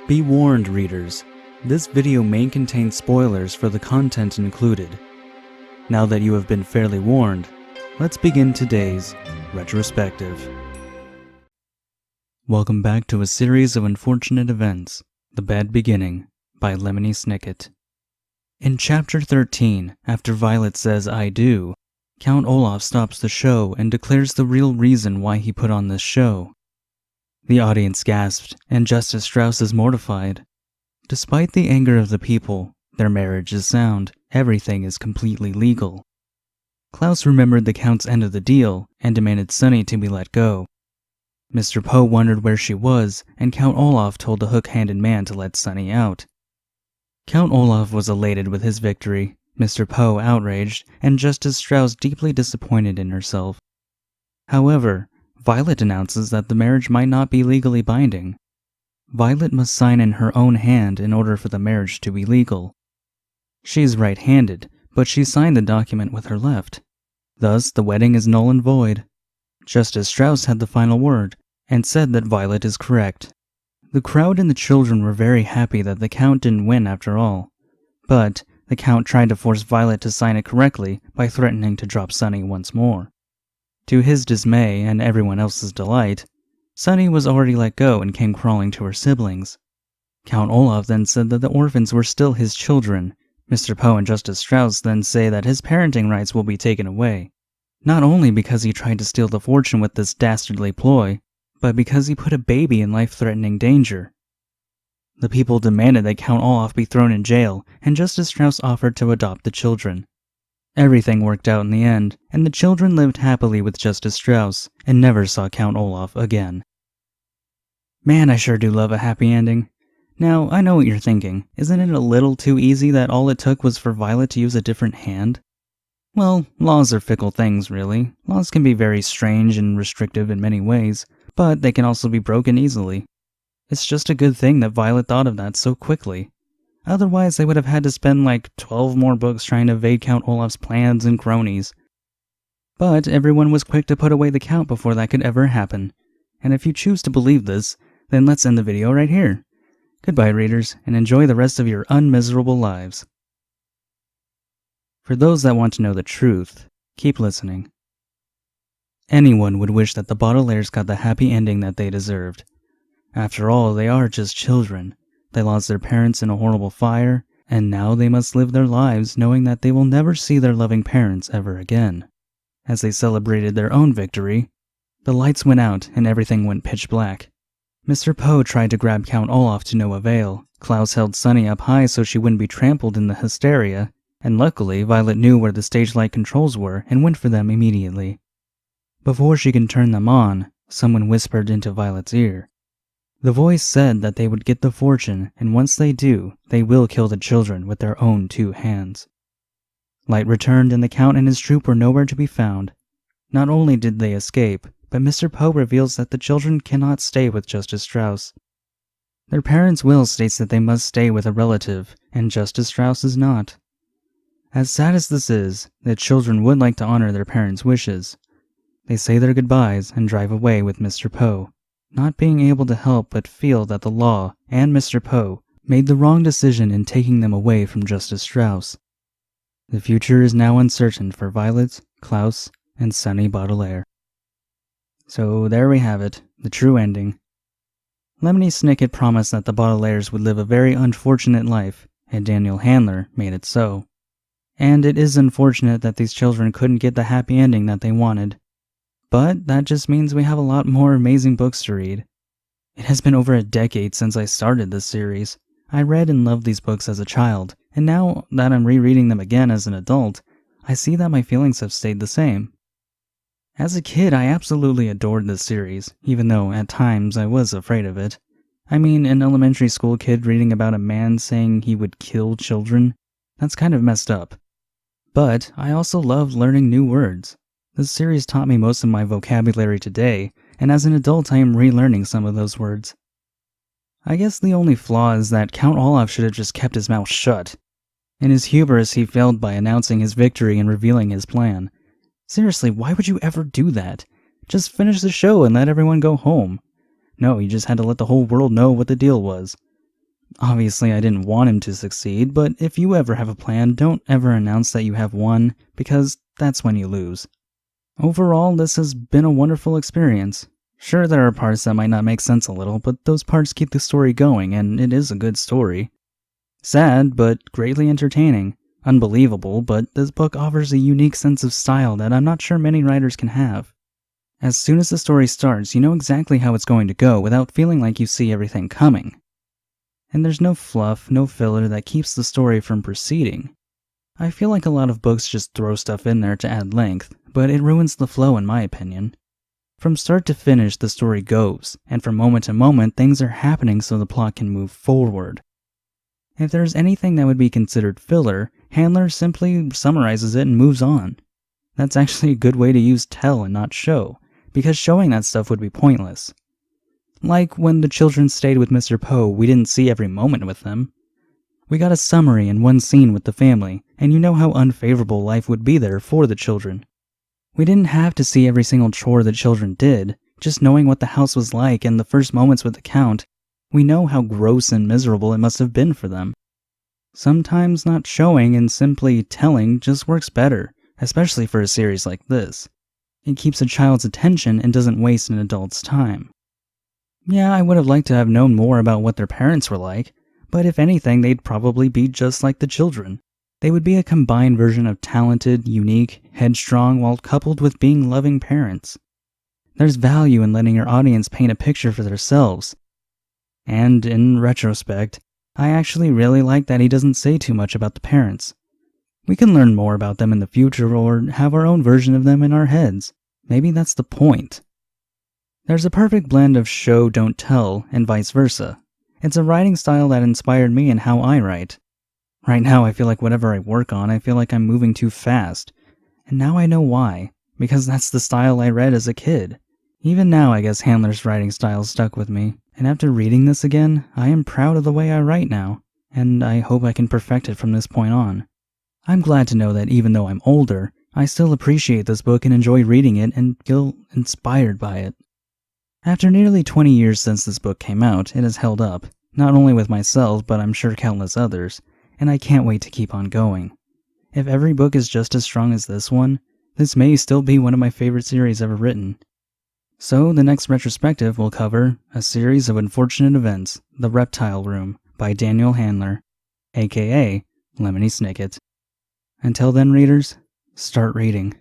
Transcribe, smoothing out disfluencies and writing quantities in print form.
Be warned, readers, this video may contain spoilers for the content included. Now that you have been fairly warned, let's begin today's retrospective. Welcome back to a series of unfortunate events, The Bad Beginning, by Lemony Snicket. In Chapter 13, after Violet says "I do," Count Olaf stops the show and declares the real reason why he put on this show. The audience gasped, and Justice Strauss is mortified. Despite the anger of the people, their marriage is sound, everything is completely legal. Klaus remembered the Count's end of the deal and demanded Sunny to be let go. Mr. Poe wondered where she was, and Count Olaf told the hook-handed man to let Sunny out. Count Olaf was elated with his victory, Mr. Poe outraged, and Justice Strauss deeply disappointed in herself. However, Violet announces that the marriage might not be legally binding. Violet must sign in her own hand in order for the marriage to be legal. She is right-handed, but she signed the document with her left. Thus, the wedding is null and void. Justice Strauss had the final word, and said that Violet is correct. The crowd and the children were very happy that the Count didn't win after all. But, the Count tried to force Violet to sign it correctly by threatening to drop Sunny once more. To his dismay and everyone else's delight, Sunny was already let go and came crawling to her siblings. Count Olaf then said that the orphans were still his children. Mr. Poe and Justice Strauss then say that his parenting rights will be taken away, not only because he tried to steal the fortune with this dastardly ploy, but because he put a baby in life-threatening danger. The people demanded that Count Olaf be thrown in jail, and Justice Strauss offered to adopt the children. Everything worked out in the end, and the children lived happily with Justice Strauss, and never saw Count Olaf again. Man, I sure do love a happy ending. Now, I know what you're thinking. Isn't it a little too easy that all it took was for Violet to use a different hand? Well, laws are fickle things, really. Laws can be very strange and restrictive in many ways, but they can also be broken easily. It's just a good thing that Violet thought of that so quickly. Otherwise, they would have had to spend like 12 more books trying to evade Count Olaf's plans and cronies. But everyone was quick to put away the Count before that could ever happen. And if you choose to believe this, then let's end the video right here. Goodbye, readers, and enjoy the rest of your unmiserable lives. For those that want to know the truth, keep listening. Anyone would wish that the Baudelaires got the happy ending that they deserved. After all, they are just children. They lost their parents in a horrible fire, and now they must live their lives knowing that they will never see their loving parents ever again. As they celebrated their own victory, the lights went out and everything went pitch black. Mr. Poe tried to grab Count Olaf to no avail. Klaus held Sunny up high so she wouldn't be trampled in the hysteria, and luckily Violet knew where the stage light controls were and went for them immediately. Before she could turn them on, someone whispered into Violet's ear. The voice said that they would get the fortune, and once they do, they will kill the children with their own 2 hands. Light returned and the Count and his troop were nowhere to be found. Not only did they escape, but Mr. Poe reveals that the children cannot stay with Justice Strauss. Their parents' will states that they must stay with a relative, and Justice Strauss is not. As sad as this is, the children would like to honor their parents' wishes. They say their goodbyes and drive away with Mr. Poe, not being able to help but feel that the law and Mr. Poe made the wrong decision in taking them away from Justice Strauss. The future is now uncertain for Violet, Klaus, and Sunny Baudelaire. So there we have it, the true ending. Lemony Snicket promised that the Baudelaires would live a very unfortunate life, and Daniel Handler made it so. And it is unfortunate that these children couldn't get the happy ending that they wanted. But that just means we have a lot more amazing books to read. It has been over a decade since I started this series. I read and loved these books as a child, and now that I'm rereading them again as an adult, I see that my feelings have stayed the same. As a kid, I absolutely adored this series, even though at times I was afraid of it. I mean, an elementary school kid reading about a man saying he would kill children? That's kind of messed up. But I also loved learning new words. This series taught me most of my vocabulary today, and as an adult I am relearning some of those words. I guess the only flaw is that Count Olaf should have just kept his mouth shut. In his hubris, he failed by announcing his victory and revealing his plan. Seriously, why would you ever do that? Just finish the show and let everyone go home. No, you just had to let the whole world know what the deal was. Obviously, I didn't want him to succeed, but if you ever have a plan, don't ever announce that you have one, because that's when you lose. Overall, this has been a wonderful experience. Sure, there are parts that might not make sense a little, but those parts keep the story going, and it is a good story. Sad, but greatly entertaining. Unbelievable, but this book offers a unique sense of style that I'm not sure many writers can have. As soon as the story starts, you know exactly how it's going to go without feeling like you see everything coming. And there's no fluff, no filler that keeps the story from proceeding. I feel like a lot of books just throw stuff in there to add length, but it ruins the flow in my opinion. From start to finish, the story goes, and from moment to moment, things are happening so the plot can move forward. If there's anything that would be considered filler, Handler simply summarizes it and moves on. That's actually a good way to use tell and not show, because showing that stuff would be pointless. Like when the children stayed with Mr. Poe, we didn't see every moment with them. We got a summary in one scene with the family, and you know how unfavorable life would be there for the children. We didn't have to see every single chore the children did, just knowing what the house was like and the first moments with the Count, we know how gross and miserable it must have been for them. Sometimes not showing and simply telling just works better, especially for a series like this. It keeps a child's attention and doesn't waste an adult's time. Yeah, I would have liked to have known more about what their parents were like, but if anything, they'd probably be just like the children. They would be a combined version of talented, unique, headstrong, while coupled with being loving parents. There's value in letting your audience paint a picture for themselves. And in retrospect, I actually really like that he doesn't say too much about the parents. We can learn more about them in the future or have our own version of them in our heads. Maybe that's the point. There's a perfect blend of show, don't tell, and vice versa. It's a writing style that inspired me in how I write. Right now, I feel like whatever I work on, I feel like I'm moving too fast. And now I know why, because that's the style I read as a kid. Even now, I guess Handler's writing style stuck with me, and after reading this again, I am proud of the way I write now, and I hope I can perfect it from this point on. I'm glad to know that even though I'm older, I still appreciate this book and enjoy reading it and feel inspired by it. After nearly 20 years since this book came out, it has held up, not only with myself, but I'm sure countless others, and I can't wait to keep on going. If every book is just as strong as this one, this may still be one of my favorite series ever written. So, the next retrospective will cover A Series of Unfortunate Events, The Reptile Room, by Daniel Handler, aka Lemony Snicket. Until then, readers, start reading.